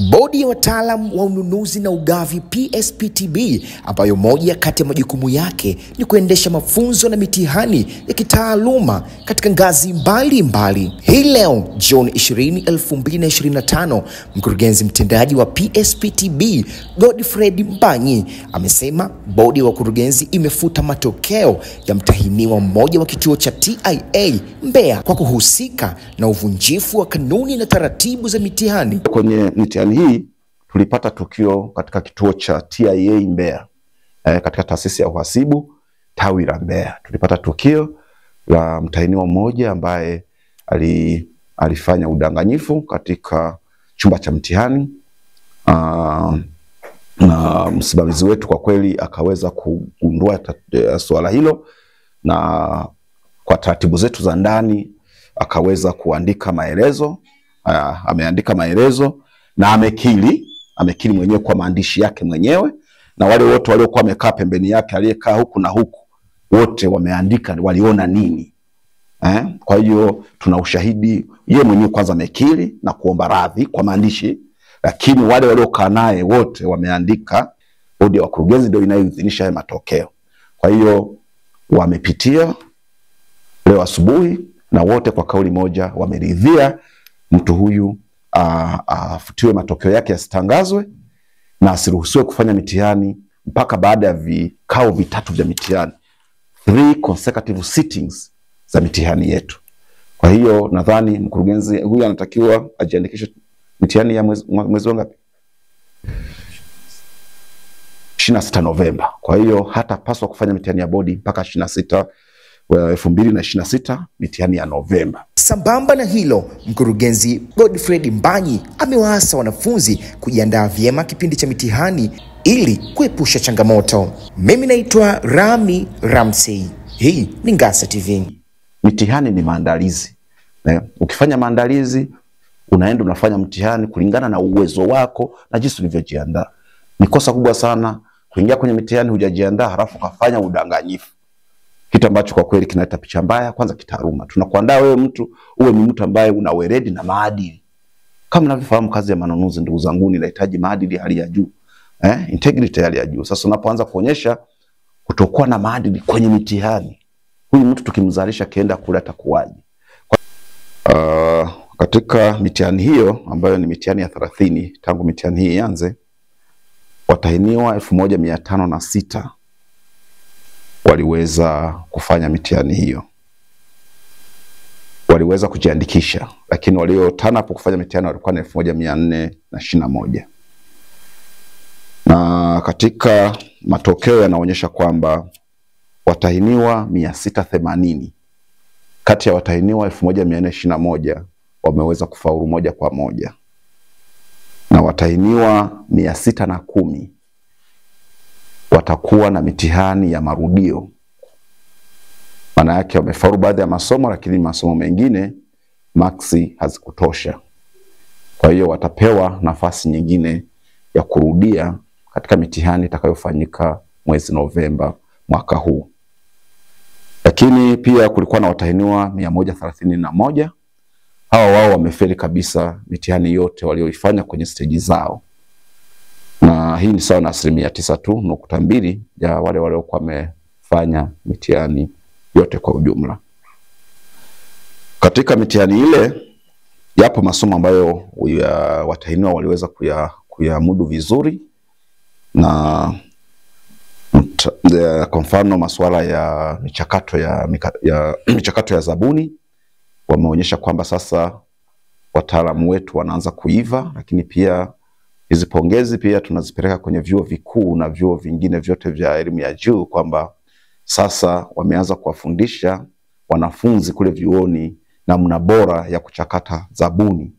Bodi ya wataalam wa ununuzi na ugavi PSPTB, ambayo moja kati ya majukumu yake ni kuendesha mafunzo na mitihani ya kitaaluma katika ngazi mbalimbali. Hii leo Juni 20, 2025, mkurugenzi mtendaji wa PSPTB Godfred Mbanyi amesema bodi ya wakurugenzi imefuta matokeo ya mtahiniwa mmoja wa kituo cha TIA Mbeya kwa kuhusika na uvunjifu wa kanuni na taratibu za mitihani. Kwenye mitihani hii tulipata tukio katika kituo cha TIA Mbeya, katika taasisi ya uhasibu tawi la Mbeya. Tulipata tukio la mtahiniwa mmoja ambaye alifanya udanganyifu katika chumba cha mtihani, na msimamizi wetu kwa kweli akaweza kugundua swala hilo, na kwa taratibu zetu za ndani akaweza kuandika maelezo. Ameandika maelezo na amekiri mwenyewe kwa maandishi yake mwenyewe, na wale wote waliokuwa wamekaa pembeni yake, aliyekaa huku na huku, wote wameandika waliona nini. Kwa hiyo tuna ushahidi, yeye mwenyewe kwanza amekiri na kuomba radhi kwa maandishi, lakini wale waliokaa naye wote wameandika. Bodi ya wakurugenzi ndio inayoidhinisha haya matokeo. Kwa hiyo wamepitia leo asubuhi na wote kwa kauli moja wameridhia mtu huyu afutiwe matokeo yake, yasitangazwe na asiruhusiwe kufanya mitihani mpaka baada ya vikao vitatu vya mitihani, 3 consecutive sittings za mitihani yetu. Kwa hiyo nadhani mkurugenzi huyu anatakiwa ajiandikishe mitihani ya mwezi wangapi? 26 Novemba. Kwa hiyo hatapaswa kufanya mitihani ya bodi mpaka 26 2026, mitihani ya Novemba. Sambamba na hilo, mkurugenzi Godfred Mbanyi amewaasa wanafunzi kujiandaa vyema kipindi cha mitihani ili kuepusha changamoto. Mimi naitwa Rami Ramsey. Hii ni Ngasa TV. Mitihani ni maandalizi. Ukifanya maandalizi, unaenda unafanya mtihani kulingana na uwezo wako na jinsi ulivyojiandaa. Ni kosa kubwa sana kuingia kwenye mitihani hujajiandaa halafu kafanya udanganyifu. Kitu ambacho kwa kweli kinaleta picha mbaya kwanza kitaaluma. Tunakuandaa wewe mtu uwe ni mtu ambaye una weledi na maadili. Kama mnavyofahamu kazi ya manunuzi, ndugu zangu, inahitaji maadili hali ya juu. Integrity hali ya juu. Sasa unapoanza kuonyesha kutokuwa na maadili kwenye mitihani, huyu mtu tukimzalisha kienda kule atakuwaje? Katika mitihani hiyo ambayo ni mitihani ya 30 tangu mitihani hii ianze, watahiniwa 1506 waliweza kufanya mitihani hiyo. Waliweza kujiandikisha, lakini waliotana hapo kufanya mitihani walikuwa ni 1421. Na katika matokeo yanaonyesha kwamba watahiniwa 680 kati ya watahiniwa 1421 wameweza kufaulu moja kwa moja, na watahiniwa 610 watakuwa na mitihani ya marudio. Maana yake wamefaulu baadhi ya masomo, lakini masomo mengine maksi hazikutosha. Kwa hiyo watapewa nafasi nyingine ya kurudia katika mitihani itakayofanyika mwezi Novemba mwaka huu. Lakini pia kulikuwa na watahiniwa 131. Hawa wao wamefeli kabisa mitihani yote walioifanya kwenye stage zao. Na hii ni sawa na 9.2% ya wale waliokuwa wamefanya mitihani yote kwa ujumla. Katika mitihani ile yapo masomo ambayo watahiniwa waliweza kuyamudu vizuri, na kwa mfano masuala ya michakato ya zabuni wameonyesha kwamba sasa wataalamu wetu wanaanza kuiva. Lakini pia hizi pongezi pia tunazipeleka kwenye vyuo vikuu na vyuo vingine vyote vya elimu ya juu kwamba sasa wameanza kuwafundisha wanafunzi kule vyuoni namna bora ya kuchakata zabuni